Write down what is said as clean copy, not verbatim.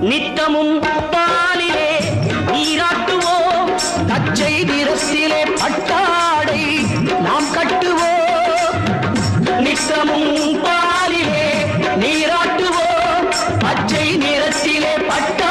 நித்தமும் பாலிலே நீராட்டுவோம் பச்சை நிறத்திலே பட்டாடை நாம் கட்டுவோம் நித்தமும் பாலிலே நீராட்டுவோம் பச்சை நிறத்திலே பட்டாடை